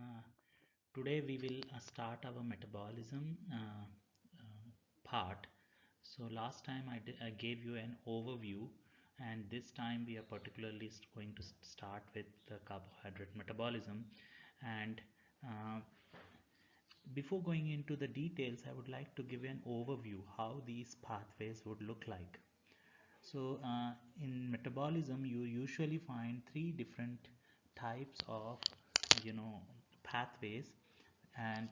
Uh, Today we will start our metabolism part. So last time I gave you an overview, and this time we are particularly going to start with the carbohydrate metabolism. And uh, before going into the details, I would like to give you an overview how these pathways would look like. So in metabolism, you usually find three different types of you know pathways, and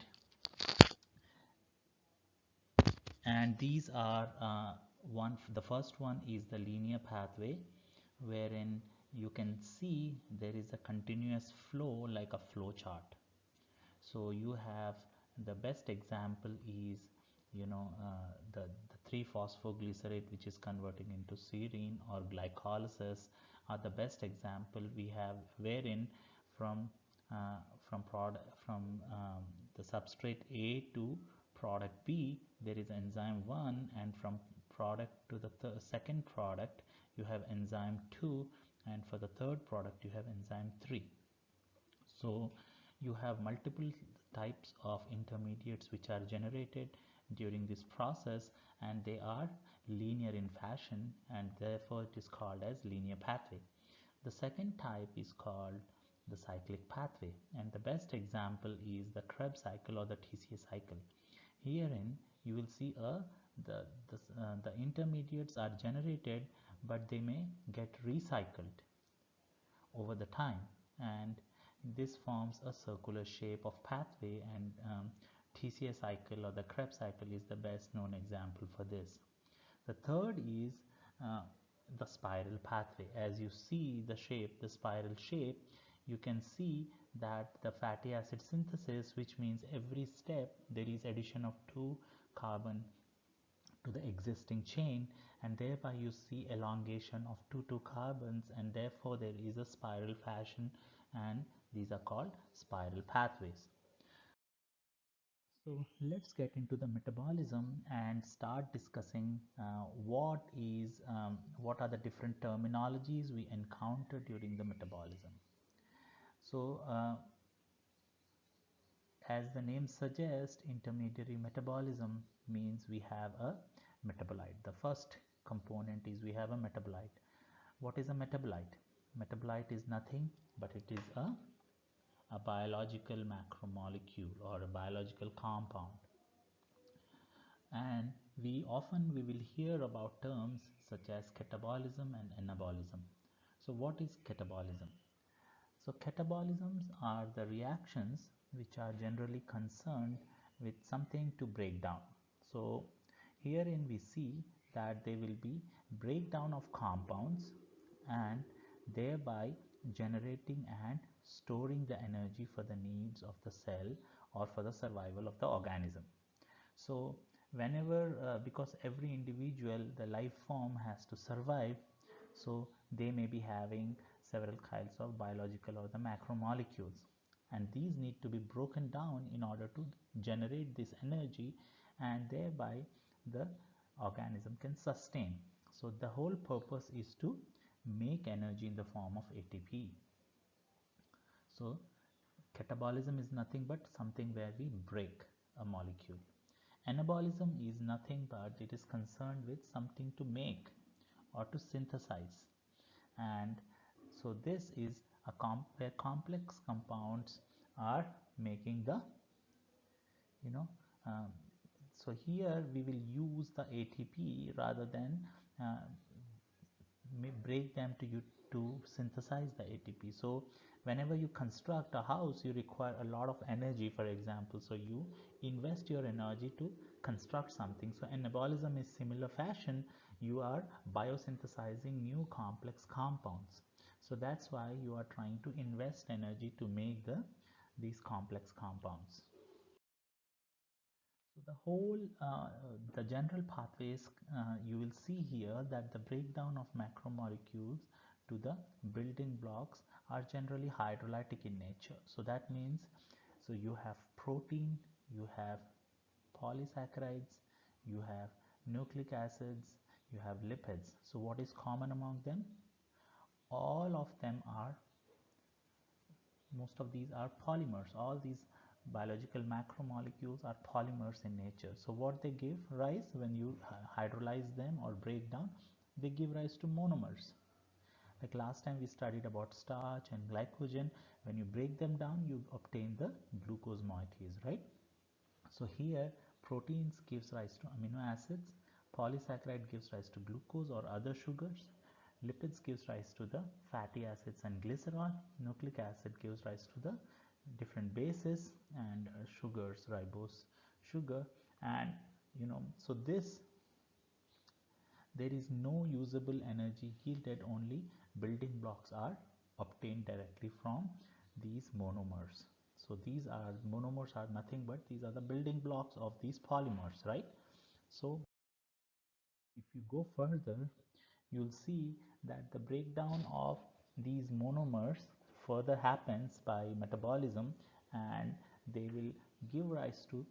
these are the first one is the linear pathway, wherein you can see there is a continuous flow like a flow chart. So you have the best example is the 3-phosphoglycerate, which is converting into serine, or glycolysis are the best example we have, wherein from uh, from the substrate A to product B there is enzyme 1, and from product to the second product you have enzyme 2, and for the third product you have enzyme 3. So you have multiple types of intermediates which are generated during this process, and they are linear in fashion, and therefore it is called as linear pathway. The second type is called the cyclic pathway, and the best example is the Krebs cycle or the TCA cycle. Herein you will see the intermediates are generated, but they may get recycled over the time, and this forms a circular shape of pathway, and TCA cycle or the Krebs cycle is the best known example for this. The third is uh, the spiral pathway. As you see the shape, the spiral shape, you can see that the fatty acid synthesis, which means every step there is addition of 2 carbon to the existing chain, and thereby you see elongation of 2 carbons, and therefore there is a spiral fashion, and these are called spiral pathways. So let's get into the metabolism and start discussing what are the different terminologies we encounter during the metabolism. So as the name suggests, intermediary metabolism means we have a metabolite. The first component is we have a metabolite. What is a metabolite? Metabolite is nothing but it is a biological macromolecule or a biological compound. And we will hear about terms such as catabolism and anabolism. So what is catabolism? So catabolisms are the reactions which are generally concerned with something to break down. So herein we see that there will be breakdown of compounds, and thereby generating and storing the energy for the needs of the cell or for the survival of the organism. So whenever because every individual, the life form, has to survive, so they may be having several kinds of biological or the macromolecules, and these need to be broken down in order to generate this energy, and thereby the organism can sustain. So the whole purpose is to make energy in the form of ATP. So catabolism is nothing but something where we break a molecule. Anabolism is nothing but it is concerned with something to make or to synthesize. And so this is where complex compounds are making the you know um, so here we will use the ATP rather than uh, break them to synthesize the ATP. So whenever you construct a house, you require a lot of energy, for example, so you invest your energy to construct something. So anabolism is similar fashion. You are biosynthesizing new complex compounds, so that's why you are trying to invest energy to make these complex compounds. So the general pathways, you will see here that the breakdown of macromolecules to the building blocks are generally hydrolytic in nature. So that means, so you have protein, you have polysaccharides, you have nucleic acids, you have lipids. So what is common among them? All of them are most of these are polymers. All these biological macromolecules are polymers in nature. So what they give rise when you hydrolyze them or break down, they give rise to monomers. Like last time we studied about starch and glycogen, when you break them down, you obtain the glucose moieties, right? So here proteins gives rise to amino acids, polysaccharide gives rise to glucose or other sugars, lipids gives rise to the fatty acids and glycerol, nucleic acid gives rise to the different bases, and sugars, ribose sugar. And so this, there is no usable energy yielded, only building blocks are obtained directly from these monomers. So these are monomers, are nothing but these are the building blocks of these polymers, right? So if you go further, you'll see that the breakdown of these monomers further happens by metabolism, and they will give rise to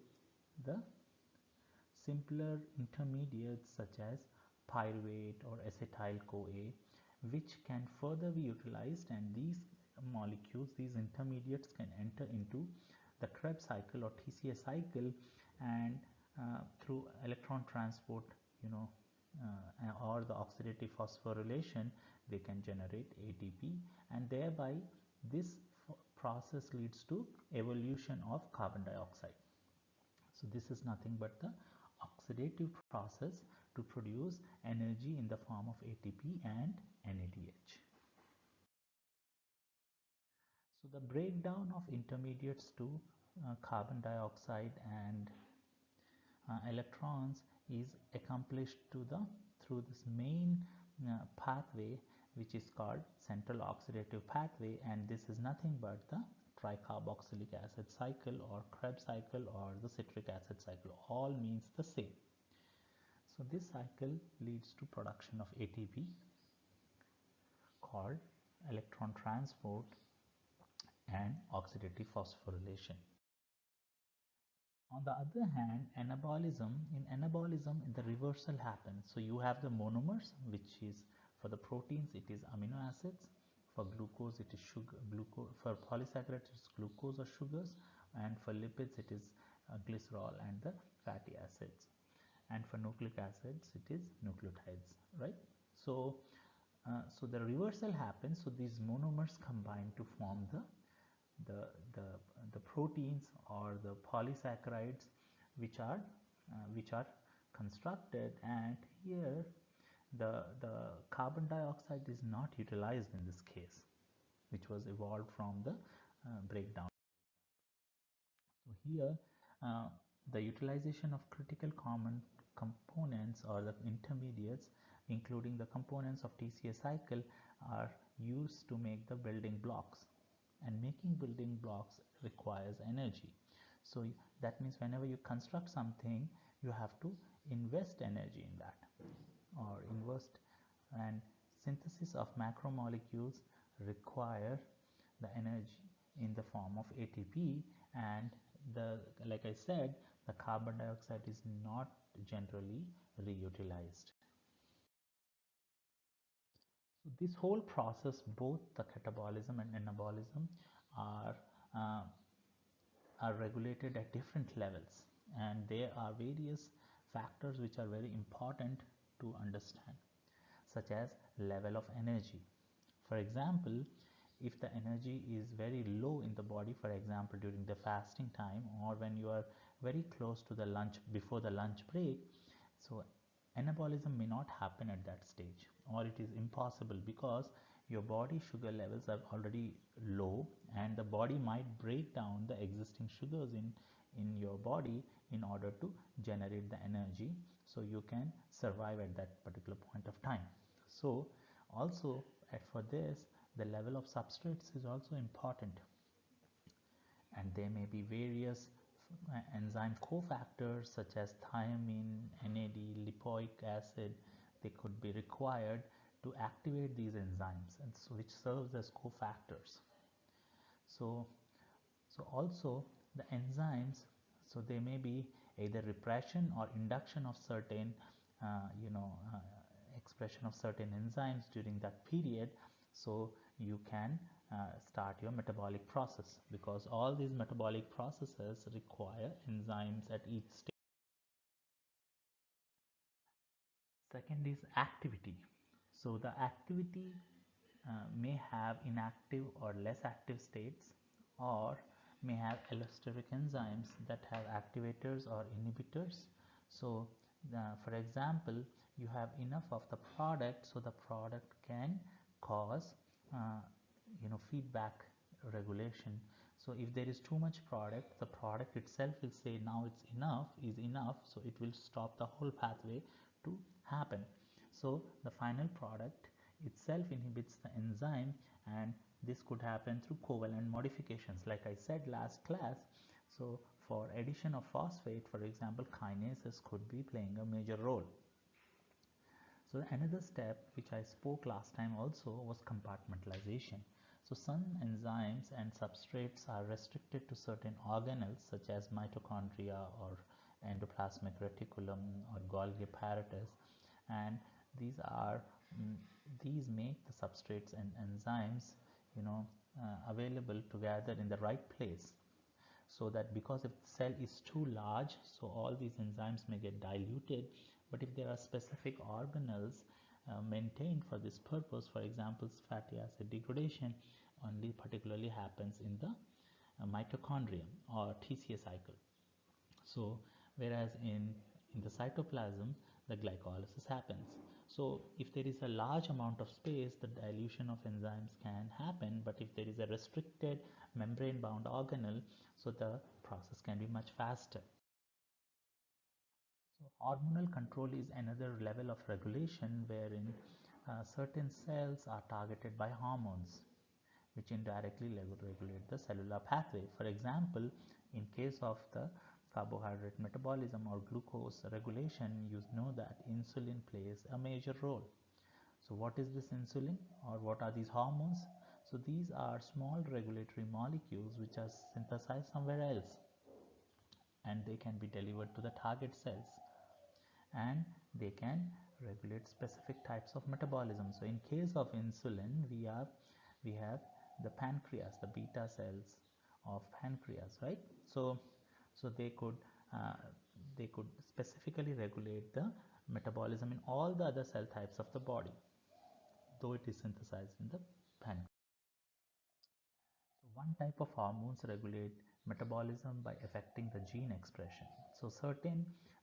the simpler intermediates such as pyruvate or acetyl CoA, which can further be utilized, and these molecules, these intermediates, can enter into the Krebs cycle or TCA cycle, and through electron transport, or the oxidative phosphorylation, they can generate ATP, and thereby this process leads to evolution of carbon dioxide. So this is nothing but the oxidative process to produce energy in the form of ATP and NADH. So the breakdown of intermediates to carbon dioxide and electrons is accomplished through this main pathway, which is called central oxidative pathway, and this is nothing but the tricarboxylic acid cycle or Krebs cycle or the citric acid cycle. All means the same. So this cycle leads to production of ATP called electron transport and oxidative phosphorylation. On the other hand, in anabolism, the reversal happens. So you have the monomers, which is for the proteins, it is amino acids. For glucose, it is sugar. For polysaccharides, it is glucose or sugars, and for lipids, it is glycerol and the fatty acids. And for nucleic acids, it is nucleotides, right? So, so the reversal happens. So these monomers combine to form the the the proteins or the polysaccharides, which are constructed, and here the carbon dioxide is not utilized in this case, which was evolved from the breakdown. So here the utilization of critical common components or the intermediates, including the components of TCA cycle, are used to make the building blocks, and making building blocks requires energy. So that means whenever you construct something, you have to invest energy in that, or invest, and synthesis of macromolecules require the energy in the form of ATP, and like I said, the carbon dioxide is not generally reutilized. So this whole process, both the catabolism and anabolism, are uh, are regulated at different levels, and there are various factors which are very important to understand, such as level of energy. For example, if the energy is very low in the body, for example during the fasting time, or when you are very close to the lunch, before the lunch break, so anabolism may not happen at that stage, or it is impossible, because your body sugar levels are already low, and the body might break down the existing sugars in your body in order to generate the energy, so you can survive at that particular point of time. So also for this, the level of substrates is also important, and there may be various enzyme cofactors such as thiamine, NAD, lipoic acid. They could be required to activate these enzymes, and so which serves as cofactors. So, so also the enzymes, so they may be either repression or induction of certain, expression of certain enzymes during that period. So you can start your metabolic process, because all these metabolic processes require enzymes at each stage. Second is activity. So the activity may have inactive or less active states, or may have allosteric enzymes that have activators or inhibitors. So for example, you have enough of the product, so the product can cause uh, feedback regulation. So if there is too much product, the product itself will say now it's enough, is enough, so it will stop the whole pathway to happen. So the final product itself inhibits the enzyme, and this could happen through covalent modifications like I said last class. So for addition of phosphate, for example, kinases could be playing a major role. So another step which I spoke last time also was compartmentalization. So some enzymes and substrates are restricted to certain organelles such as mitochondria or endoplasmic reticulum or Golgi apparatus, and these are mm, these make the substrates and enzymes available together in the right place, so that because if the cell is too large, so all these enzymes may get diluted. But if there are specific organelles maintained for this purpose, for example fatty acid degradation only particularly happens in the mitochondrium or TCA cycle. So whereas in the cytoplasm the glycolysis happens. So if there is a large amount of space, the dilution of enzymes can happen, but if there is a restricted membrane bound organelle, so the process can be much faster. So hormonal control is another level of regulation wherein certain cells are targeted by hormones which indirectly regulate the cellular pathway. For example, in case of the carbohydrate metabolism or glucose regulation, you know that insulin plays a major role. So what is this insulin, or what are these hormones? So these are small regulatory molecules which are synthesized somewhere else, and they can be delivered to the target cells, and they can regulate specific types of metabolism. So in case of insulin, we have the pancreas, the beta cells of pancreas, right? So uh, they could specifically regulate the metabolism in all the other cell types of the body, though it is synthesized in the pancreas. So one type of hormones regulate metabolism by affecting the gene expression. So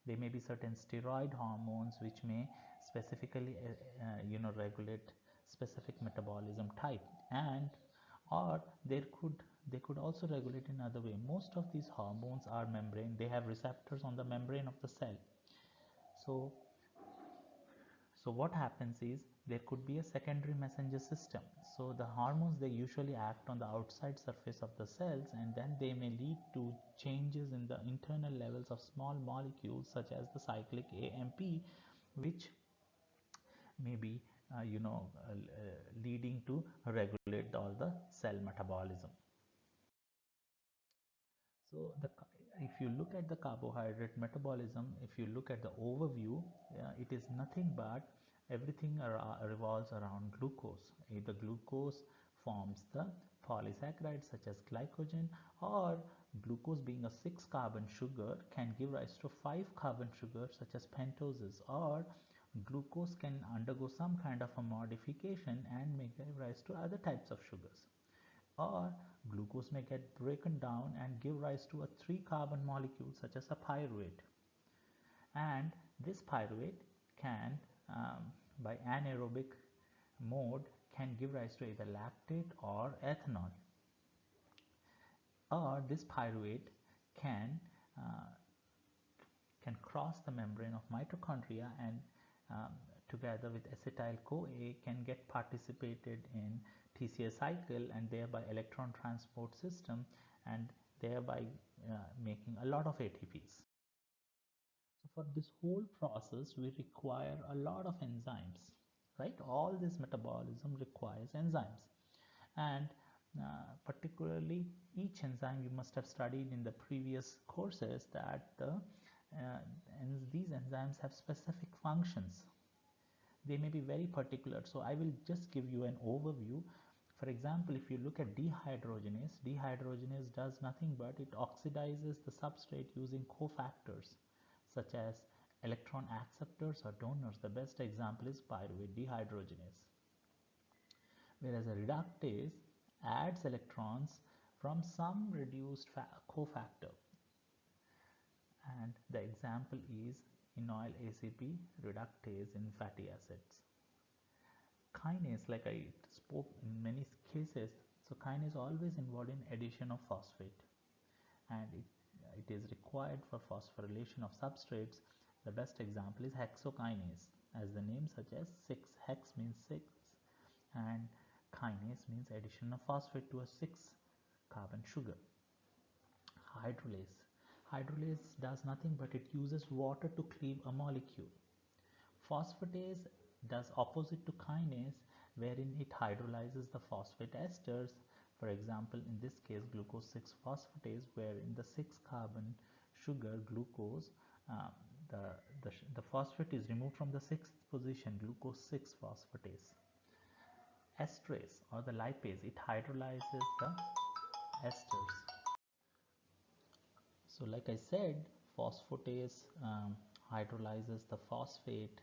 there may be certain steroid hormones which may specifically regulate specific metabolism type, and or they could also regulate in other way. Most of these hormones are membrane, they have receptors on the membrane of the cell. So so what happens is there could be a secondary messenger system. So the hormones, they usually act on the outside surface of the cells, and then they may lead to changes in the internal levels of small molecules such as the cyclic AMP, which may be leading to regulate all the cell metabolism. So if you look at the carbohydrate metabolism, if you look at the overview, it is nothing but everything revolves around glucose. Either glucose forms the polysaccharides such as glycogen, or glucose being a 6 carbon sugar can give rise to 5 carbon sugar such as pentoses, or glucose can undergo some kind of a modification and may give rise to other types of sugars, or glucose may get broken down and give rise to a 3 carbon molecule such as a pyruvate, and this pyruvate can by anaerobic mode can give rise to either lactate or ethanol, or this pyruvate can uh, can cross the membrane of mitochondria and um, together with acetyl CoA can get participated in TCA cycle and thereby electron transport system, and thereby making a lot of ATPs. So for this whole process we require a lot of enzymes, right? All this metabolism requires enzymes, and particularly each enzyme you must have studied in the previous courses that and these enzymes have specific functions. They may be very particular, so I will just give you an overview. For example, if you look at dehydrogenase does nothing but it oxidizes the substrate using cofactors such as electron acceptors or donors. The best example is pyruvate dehydrogenase. Whereas a reductase adds electrons from some reduced cofactor, and the example is enoyl ACP reductase in fatty acids. Kinase, like I spoke in many cases, so kinase always involved in addition of phosphate, and it is required for phosphorylation of substrates. The best example is hexokinase, as the name suggests. Hex means 6 and kinase means addition of phosphate to a 6 carbon sugar. Hydrolase does nothing but it uses water to cleave a molecule. Phosphatase does opposite to kinase, wherein it hydrolyzes the phosphate esters. For example, in this case glucose 6 phosphatase, where in the 6 carbon sugar glucose, the phosphate is removed from the 6th position, glucose 6 phosphatase. Esterase or the lipase, it hydrolyzes the esters. So like I said, phosphatase hydrolyzes the phosphate.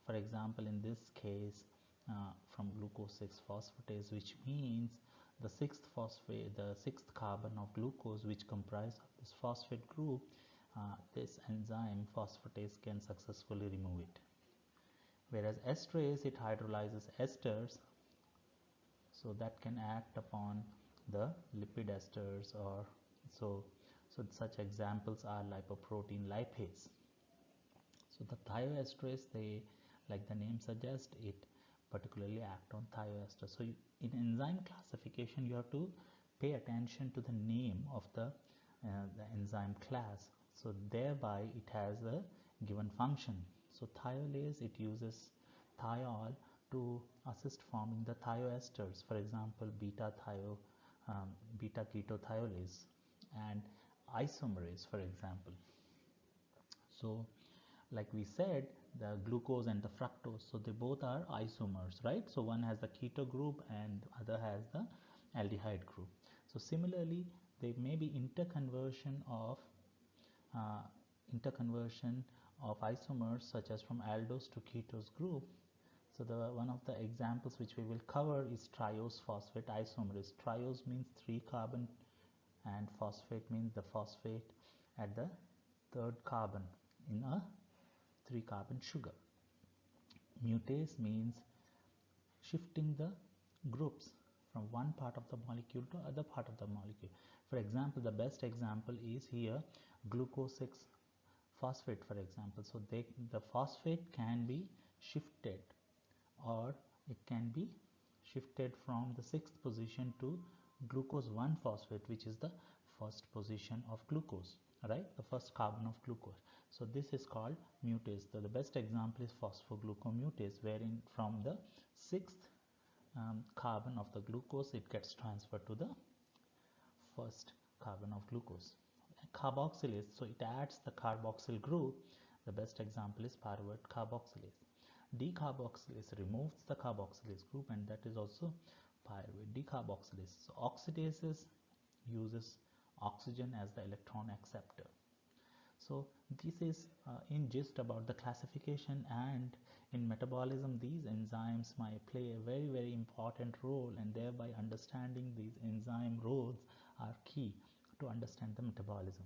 For example, in this case, from glucose 6 phosphatase, which means the 6th phosphate, the 6th carbon of glucose, which comprise of this phosphate group, this enzyme phosphatase can successfully remove it. Whereas esterase, it hydrolyzes esters, so that can act upon the lipid esters, or so such examples are lipoprotein lipase. So the thioesterase, they, like the name suggests, it particularly act on thioester. So in enzyme classification, you have to pay attention to the name of the enzyme class. So thereby it has a given function. So thiolase, it uses thiol to assist forming the thioesters. For example, beta ketothiolase and isomerase, for example. So like we said, the glucose and the fructose, so they both are isomers, right? So one has the keto group and other has the aldehyde group. So similarly, there may be interconversion of isomers, such as from aldose to ketose group. So the one of the examples which we will cover is triose phosphate isomerase. Triose means 3 carbon and phosphate means the phosphate at the 3rd carbon in a 3 carbon sugar. Mutase means shifting the groups from one part of the molecule to other part of the molecule. For example, the best example is here glucose 6 phosphate, for example. So the phosphate can be shifted, or it can be shifted from the 6th position to glucose 1 phosphate, which is the first position of glucose, right? The first carbon of glucose. So this is called mutase. So the best example is phosphoglucomutase, wherein from the 6th carbon of the glucose, it gets transferred to the first carbon of glucose. Carboxylase, so it adds the carboxyl group. The best example is pyruvate carboxylase. Decarboxylase removes the carboxylase group, and that is also pyruvate decarboxylase. So oxidases uses oxygen as the electron acceptor. So this is in gist about the classification, and in metabolism these enzymes might play a very important role, and thereby understanding these enzyme roles are key to understand the metabolism.